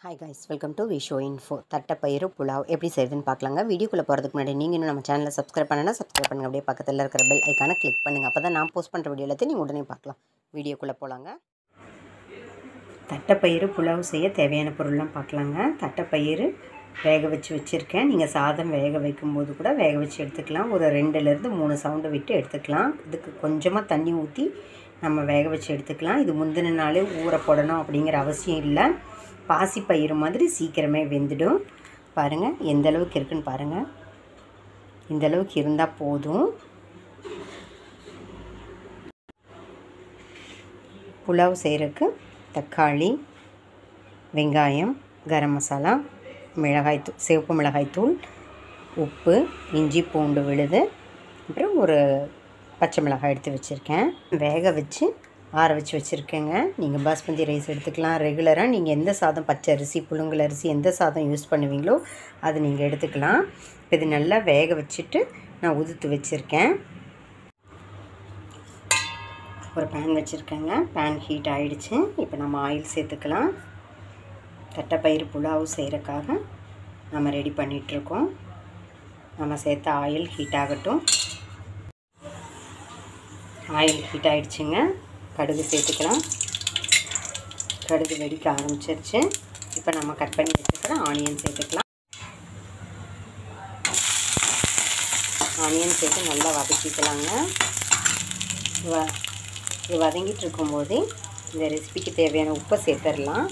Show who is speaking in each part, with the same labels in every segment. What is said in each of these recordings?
Speaker 1: Hi guys, welcome to Visho info. தட்டைப்பயிறு புலாவ் எப்படி செய்யுதுன்னு பார்க்கலாங்க. வீடியோக்குள்ளே போகிறதுக்கு முன்னாடி நீங்கள் இன்னும் நம்ம சேனலை சப்ஸ்கிரைப் பண்ணுங்கள். அப்படியே பக்கத்தில் இருக்கிற பெல் ஐக்கானை கிளிக் பண்ணுங்கள். அப்போ தான் நான் போஸ்ட் பண்ணுற வீடியோ எல்லாத்தையும் நீங்கள் உடனே பார்க்கலாம். வீடியோக்குள்ளே போகலாங்க. தட்டைப்பயிறு புலாவ் செய்ய தேவையான பொருள்லாம் பார்க்கலாங்க. தட்டைப்பயிறு வேக வச்சுருக்கேன். நீங்கள் சாதம் வேக வைக்கும்போது கூட வேக வச்சு எடுத்துக்கலாம். ஒரு 2லேருந்து 3 சவுண்டு விட்டு எடுத்துக்கலாம். இதுக்கு கொஞ்சமாக தண்ணி ஊற்றி நம்ம வேக வச்சு எடுத்துக்கலாம். இது முந்தின நாளே ஊற போடணும் அப்படிங்கிற அவசியம் இல்லை. பாசிப்பயிறு மாதிரி சீக்கிரமே வெந்துடும். பாருங்கள் எந்த அளவுக்கு இருக்குன்னு பாருங்கள். இந்த அளவுக்கு இருந்தால் போதும். புலாவ் செய்கிறதுக்கு தக்காளி, வெங்காயம், கரம் மசாலா, மிளகாய்த்தூள், சிவப்பு மிளகாய்த்தூள், உப்பு, இஞ்சி பூண்டு விழுது, அப்புறம் ஒரு பச்சை மிளகாய் எடுத்து வச்சுருக்கேன். வேக வச்சு ஆற வச்சு வச்சுருக்கேங்க. நீங்கள் பாஸ்மதி ரைஸ் எடுத்துக்கலாம். ரெகுலராக நீங்கள் எந்த சாதம், பச்சை அரிசி, புழுங்கல் அரிசி, எந்த சாதம் யூஸ் பண்ணுவீங்களோ அது நீங்கள் எடுத்துக்கலாம். இது நல்லா வேக வச்சுட்டு நான் உதுத்து வச்சுருக்கேன். ஒரு பேன் வச்சுருக்கேங்க. பேன் ஹீட் ஆகிடுச்சு. இப்போ நம்ம ஆயில் சேர்த்துக்கலாம். தட்டைப்பயிறு புலாவ் செய்கிறக்காக நம்ம ரெடி பண்ணிகிட்ருக்கோம். நம்ம சேர்த்த ஆயில் ஹீட் ஆகட்டும். ஆயில் ஹீட் ஆகிடுச்சுங்க. கடுகு சேர்த்துக்கலாம். கடுகு வெடிக்க ஆரம்பிச்சிருச்சு. இப்போ நம்ம கட் பண்ணி வச்சுக்கிற ஆனியன் சேர்த்துக்கலாம். ஆனியன் சேர்த்து நல்லா வதக்கிக்கலாங்க. இது வதங்கிட்டு இருக்கும்போதே இந்த ரெசிபிக்கு தேவையான உப்பை சேர்த்துடலாம்.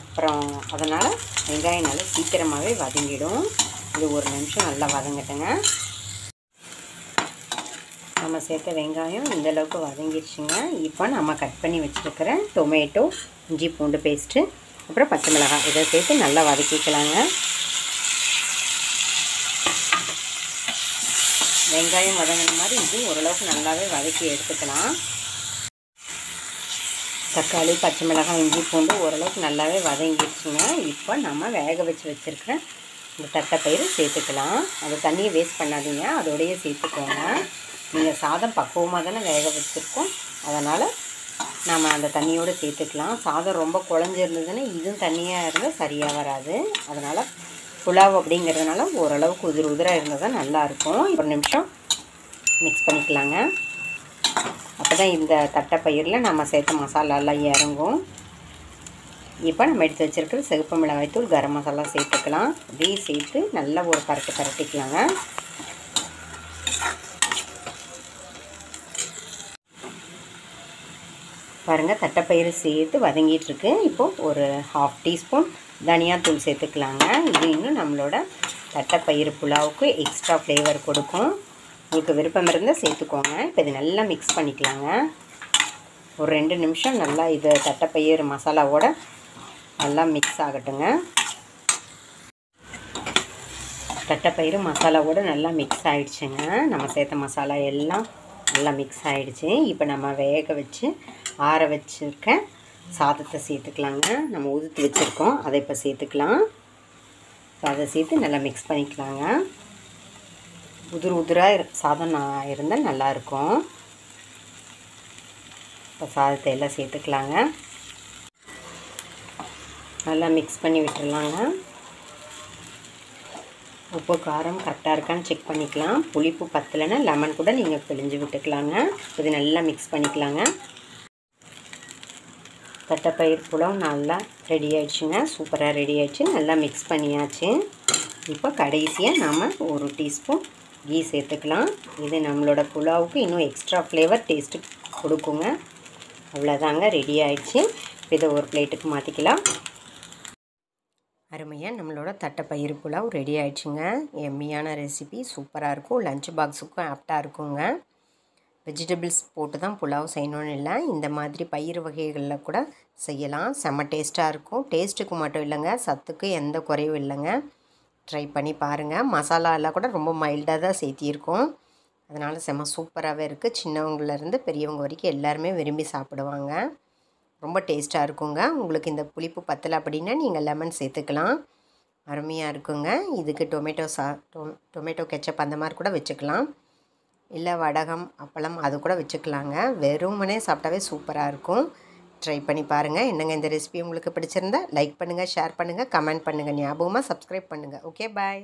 Speaker 1: அப்புறம் அதனால் வெங்காயம் நல்லா சீக்கிரமாகவே வதங்கிடும். இது ஒரு நிமிஷம் நல்லா வதங்கட்டுங்க. நம்ம சேர்த்த வெங்காயம் இந்தளவுக்கு வதங்கிடுச்சுங்க. இப்போ நம்ம கட் பண்ணி வச்சுருக்கிற டொமேட்டோ, இஞ்சி பூண்டு பேஸ்ட்டு, அப்புறம் பச்சை மிளகாய் இதை சேர்த்து நல்லா வதக்கிக்கலாங்க. வெங்காயம் வதங்கின மாதிரி இது ஓரளவுக்கு நல்லாவே வதக்கி எடுத்துக்கலாம். தக்காளி, பச்சை மிளகாய், இஞ்சி பூண்டு ஓரளவுக்கு நல்லாவே வதங்கிடுச்சுங்க. இப்போ நம்ம வேக வச்சு வச்சுருக்கிற இந்த தட்டைப்பயிறு சேர்த்துக்கலாம். அந்த தண்ணியை வேஸ்ட் பண்ணாதீங்க, அதோடையே சேர்த்துக்கோங்க. நீங்கள் சாதம் பக்குவமாக தானே வேக வச்சுருக்கோம், அதனால் நம்ம அந்த தண்ணியோடு சேர்த்துக்கலாம். சாதம் ரொம்ப குழஞ்சிருந்ததுன்னா இதுவும் தண்ணியாக இருந்தால் சரியாக வராது. அதனால் புலாவ் அப்படிங்கிறதுனால ஓரளவுக்கு உதிராக இருந்தால் தான் நல்லாயிருக்கும். ஒரு நிமிஷம் மிக்ஸ் பண்ணிக்கலாங்க. அப்போ தான் இந்த தட்டைப்பயிரில் நம்ம சேர்த்த மசாலாலாம் இறங்கும். இப்போ நம்ம எடுத்து வச்சுருக்கிற சிவப்பு மிளகாய்த்தூள், கரம் மசாலா சேர்த்துக்கலாம். அப்படியே சேர்த்து நல்லா ஒரு பரட்டிக்கலாங்க. பாருங்கள் தட்டைப்பயிறு சேர்த்து வதங்கிட்டுருக்கு. இப்போது ஒரு 1/2 டீஸ்பூன் தனியாத்தூள் சேர்த்துக்கலாங்க. இது இன்னும் நம்மளோட தட்டைப்பயிறு புலாவுக்கு எக்ஸ்ட்ரா ஃப்ளேவர் கொடுக்கும். உங்களுக்கு விருப்பம் இருந்தால் சேர்த்துக்கோங்க. இப்போ இது நல்லா மிக்ஸ் பண்ணிக்கலாங்க. ஒரு 2 நிமிஷம் நல்லா இது தட்டைப்பயிறு மசாலாவோட நல்லா மிக்ஸ் ஆகட்டுங்க. தட்டைப்பயிறு மசாலாவோடு நல்லா மிக்ஸ் ஆகிடுச்சுங்க. நம்ம சேர்த்த மசாலா எல்லாம் நல்லா மிக்ஸ் ஆகிடுச்சு. இப்போ நம்ம வேக வச்சு ஆற வச்சுருக்க சாதத்தை சேர்த்துக்கலாங்க. நம்ம உதுத்து வச்சுருக்கோம், அதை இப்போ சேர்த்துக்கலாம். அதை சேர்த்து நல்லா மிக்ஸ் பண்ணிக்கலாங்க. உதிராக சாதம் இருந்தால் நல்லாயிருக்கும். இப்போ சாதத்தை எல்லாம் சேர்த்துக்கலாங்க. நல்லா மிக்ஸ் பண்ணி விட்டுடலாங்க. உப்பு காரம் கரெக்டாக இருக்கான்னு செக் பண்ணிக்கலாம். புளிப்பு பத்தலைன்னா லெமன் கூட நீங்கள் பிழிஞ்சு விட்டுக்கலாங்க. இது நல்லா மிக்ஸ் பண்ணிக்கலாங்க. தட்டைப்பயிறு புலாவ் நல்லா ரெடி ஆகிடுச்சுங்க. சூப்பராக ரெடி ஆகிடுச்சு. நல்லா மிக்ஸ் பண்ணியாச்சு. இப்போ கடைசியாக நாம் 1 டீஸ்பூன் கீ சேர்த்துக்கலாம். இது நம்மளோட புலாவுக்கு இன்னும் எக்ஸ்ட்ரா ஃப்ளேவர் டேஸ்ட்டு கொடுக்குங்க. அவ்வளோதாங்க, ரெடி ஆகிடுச்சு. இதை ஒரு பிளேட்டுக்கு மாற்றிக்கலாம். அருமையாக நம்மளோட தட்டைப்பயிறு புலாவ் ரெடி ஆகிடுச்சுங்க. எம்மியான ரெசிபி, சூப்பராக இருக்கும். லஞ்ச் பாக்ஸுக்கும் ஆப்டாக இருக்குங்க. வெஜிடபிள்ஸ் போட்டு தான் புலாவ் செய்யணும்னு இல்லை, இந்த மாதிரி பயிறு வகைகளில் கூட செய்யலாம். செம்ம டேஸ்ட்டாக இருக்கும். டேஸ்ட்டுக்கு மட்டும் இல்லைங்க, சத்துக்கு எந்த குறையும் இல்லைங்க. ட்ரை பண்ணி பாருங்கள். மசாலா எல்லாம் கூட ரொம்ப மைல்டாக தான் சேர்த்திருக்கோம். அதனால் செம்ம சூப்பராகவே இருக்குது. சின்னவங்கலேருந்து பெரியவங்க வரைக்கும் எல்லாருமே விரும்பி சாப்பிடுவாங்க. ரொம்ப டேஸ்ட்டாக இருக்குங்க. உங்களுக்கு இந்த புளிப்பு பத்தலை அப்படின்னா நீங்கள் லெமன் சேர்த்துக்கலாம். அருமையாக இருக்குங்க. இதுக்கு டொமேட்டோ கெச்சப் அந்த மாதிரி கூட வச்சுக்கலாம். இல்லை வடகம், அப்பளம் அது கூட வச்சுக்கலாங்க. வெறுமனே சாப்பிட்டாவே சூப்பராக இருக்கும். ட்ரை பண்ணி பாருங்கள். என்னங்க இந்த ரெசிபி உங்களுக்கு பிடிச்சிருந்தா லைக் பண்ணுங்கள், ஷேர் பண்ணுங்கள், கமெண்ட் பண்ணுங்கள். ஞாபகமாக சப்ஸ்கிரைப் பண்ணுங்கள். ஓகே, பாய்.